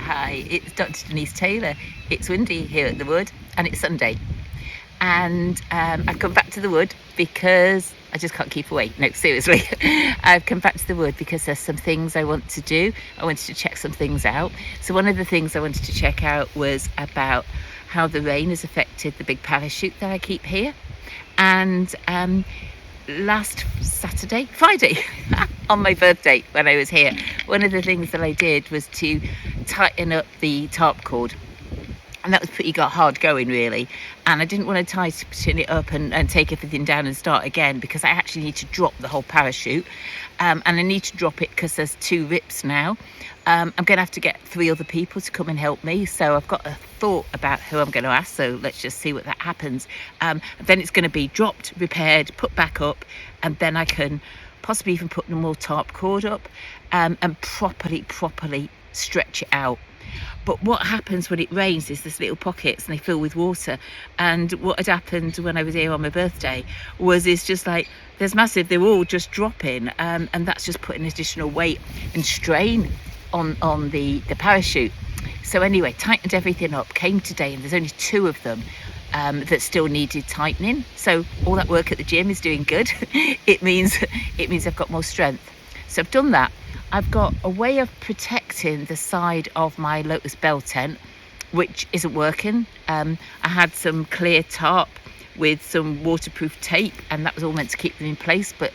Hi, it's Dr. Denise Taylor. It's windy here at the wood and it's Sunday. And I've come back to the wood because I just can't keep away. No, seriously. I've come back to the wood because there's some things I want to do. I wanted to check some things out. So one of the things I wanted to check out was about how the rain has affected the big parachute that I keep here. And last Friday, on my birthday when I was here, one of the things that I did was to tighten up the tarp cord. And that was pretty hard going, really. And I didn't want to tighten it up and take everything down and start again, because I actually need to drop the whole parachute. And I need to drop it because there's 2 rips now. I'm going to have to get 3 other people to come and help me. So I've got a thought about who I'm going to ask. So let's just see what that happens. Then it's going to be dropped, repaired, put back up. And then I can possibly even put more tarp cord up and properly stretch it out. But what happens when it rains is there's little pockets and they fill with water. And what had happened when I was here on my birthday was it's just like there's massive, they're all just dropping, and that's just putting additional weight and strain on the parachute. So anyway, tightened everything up, came today, and there's only 2 of them that still needed tightening. So all that work at the gym is doing good. it means I've got more strength. So I've done that. I've got a way of protecting the side of my Lotus Bell tent, which isn't working. I had some clear tarp with some waterproof tape, and that was all meant to keep them in place, but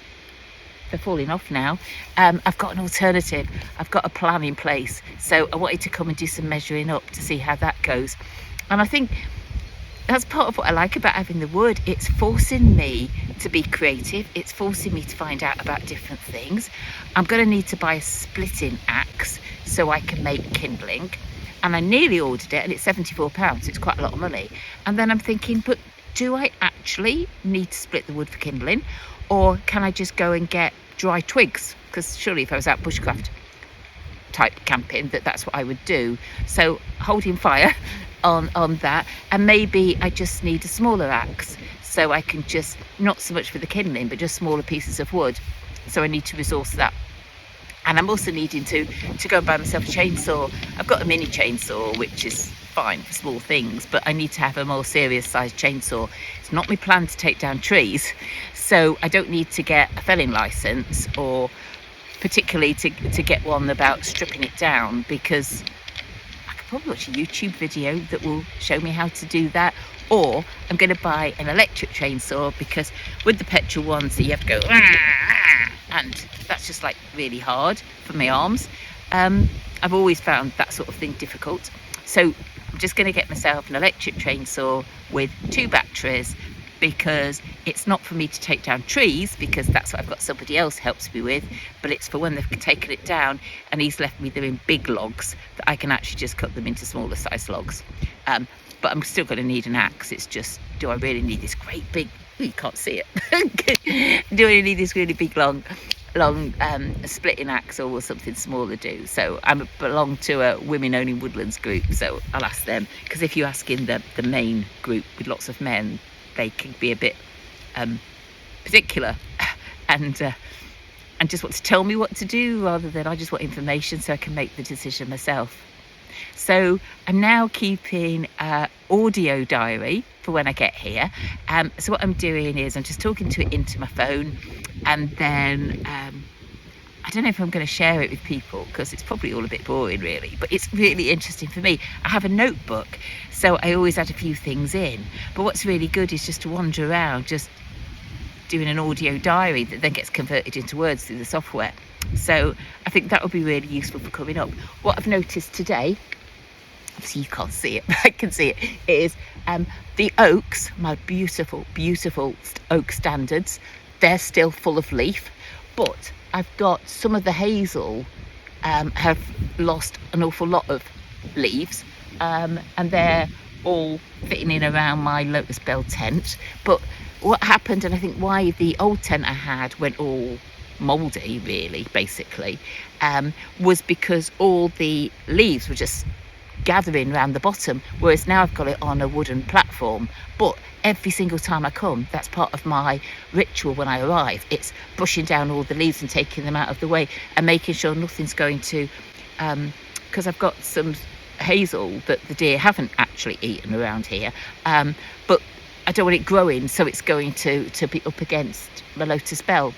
they're falling off now. I've got an alternative. I've got a plan in place. So I wanted to come and do some measuring up to see how that goes. And I think that's part of what I like about having the wood. It's forcing me to be creative. It's forcing me to find out about different things. I'm going to need to buy a splitting axe so I can make kindling. And I nearly ordered it, and it's £74. It's quite a lot of money. And then I'm thinking, but do I actually need to split the wood for kindling? Or can I just go and get dry twigs? Because surely if I was out bushcraft type camping, that's what I would do. So holding fire on that, and maybe I just need a smaller axe so I can just, not so much for the kindling, but just smaller pieces of wood. So I need to resource that. And I'm also needing to go and buy myself a chainsaw. I've got a mini chainsaw, which is fine for small things, but I need to have a more serious sized chainsaw. It's not my plan to take down trees, so I don't need to get a felling license, or particularly to get one about stripping it down, because I could probably watch a YouTube video that will show me how to do that. Or I'm going to buy an electric chainsaw, because with the petrol ones you have to go and that's just like really hard for my arms. I've always found that sort of thing difficult. So I'm just going to get myself an electric chainsaw with 2 batteries, because it's not for me to take down trees, because that's what I've got somebody else helps me with, but it's for when they've taken it down and he's left me doing big logs that I can actually just cut them into smaller size logs. But I'm still going to need an axe. It's just, do I really need this great big, you can't see it. Do I need this really big long splitting axe, or will something smaller do? So I belong to a women owning woodlands group, so I'll ask them, because if you ask in the main group with lots of men, they can be a bit particular and just want to tell me what to do, rather than I just want information so I can make the decision myself. So I'm now keeping an audio diary for when I get here. So what I'm doing is I'm just talking to it into my phone, and then I don't know if I'm going to share it with people, because it's probably all a bit boring really, but it's really interesting for me. I have a notebook, so I always add a few things in, but what's really good is just to wander around, just doing an audio diary that then gets converted into words through the software. So I think that would be really useful for coming up. What I've noticed today, obviously you can't see it, but I can see it, is the oaks, my beautiful oak standards, they're still full of leaf, but I've got some of the hazel have lost an awful lot of leaves, and they're all fitting in around my Lotus Bell tent. But what happened, and I think why the old tent I had went all mouldy really, basically, was because all the leaves were just gathering around the bottom, whereas now I've got it on a wooden platform. But every single time I come, that's part of my ritual when I arrive. It's brushing down all the leaves and taking them out of the way, and making sure nothing's going to because I've got some hazel that the deer haven't actually eaten around here, but I don't want it growing, so it's going to be up against my Lotus Bell.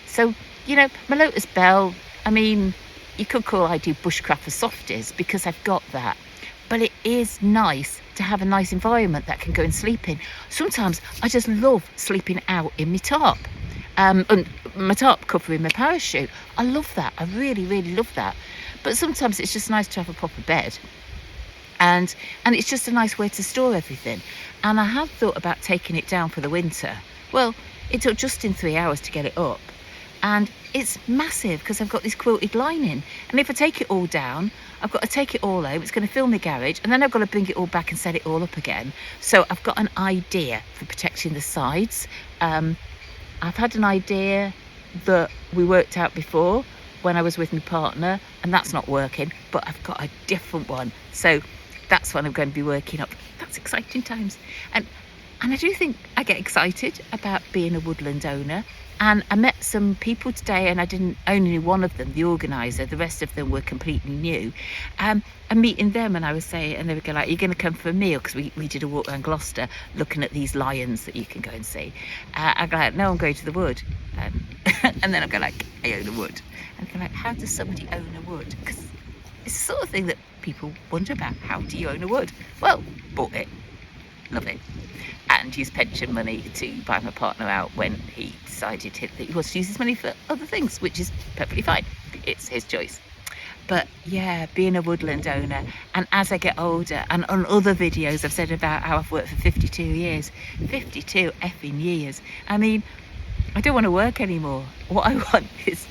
So, you know, my Lotus Bell, I mean, you could call I do bushcraft for softies because I've got that. But it is nice to have a nice environment that I can go and sleep in. Sometimes I just love sleeping out in my tarp. And my tarp covering my parachute. I love that. I really, really love that. But sometimes it's just nice to have a proper bed. And it's just a nice way to store everything. And I have thought about taking it down for the winter. Well, it took just in 3 hours to get it up. And it's massive because I've got this quilted lining. And if I take it all down, I've got to take it all home. It's going to fill my garage. And then I've got to bring it all back and set it all up again. So I've got an idea for protecting the sides. I've had an idea that we worked out before when I was with my partner, and that's not working, but I've got a different one. So that's what I'm going to be working up. That's exciting times. And I do think I get excited about being a woodland owner. And I met some people today, and I only knew one of them, the organiser. The rest of them were completely new. I'm meeting them, and I was saying, and they were going like, "You're going to come for a meal?" Because we did a walk around Gloucester looking at these lions that you can go and see. I go like, "No, I'm going to the wood." And then I go like, "I own a wood." And they're like, "How does somebody own a wood?" Because it's the sort of thing that people wonder about. How do you own a wood? Well, bought it. Love it. And used pension money to buy my partner out when he decided that he wants to use his money for other things, which is perfectly fine. It's his choice. But yeah, being a woodland owner, and as I get older, and on other videos I've said about how I've worked for 52 years. 52 effing years. I mean, I don't want to work anymore. What I want is,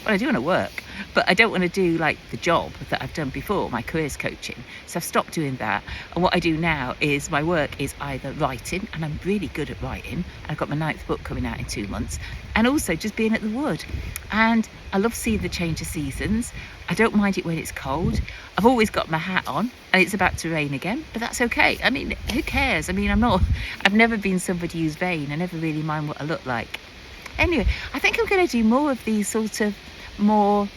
well, I do want to work, but I don't want to do like the job that I've done before, my careers coaching. So I've stopped doing that. And what I do now is my work is either writing, and I'm really good at writing. I've got my 9th book coming out in 2 months, and also just being at the wood. And I love seeing the change of seasons. I don't mind it when it's cold. I've always got my hat on, and it's about to rain again, but that's okay. I mean, who cares? I mean, I've never been somebody who's vain. I never really mind what I look like. Anyway, I think I'm going to do more of these sort of more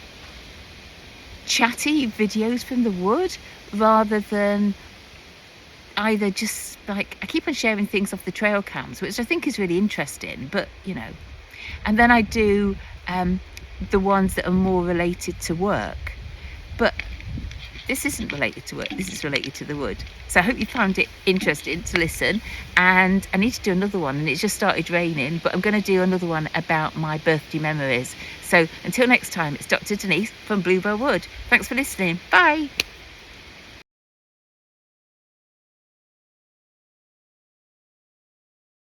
chatty videos from the wood, rather than either just like, I keep on sharing things off the trail cams, which I think is really interesting, but you know. And then I do the ones that are more related to work. But this isn't related to work, this is related to the wood. So I hope you found it interesting to listen. And I need to do another one, and it's just started raining, but I'm going to do another one about my birthday memories. So until next time, it's Dr. Denise from Bluebell Wood. Thanks for listening. Bye.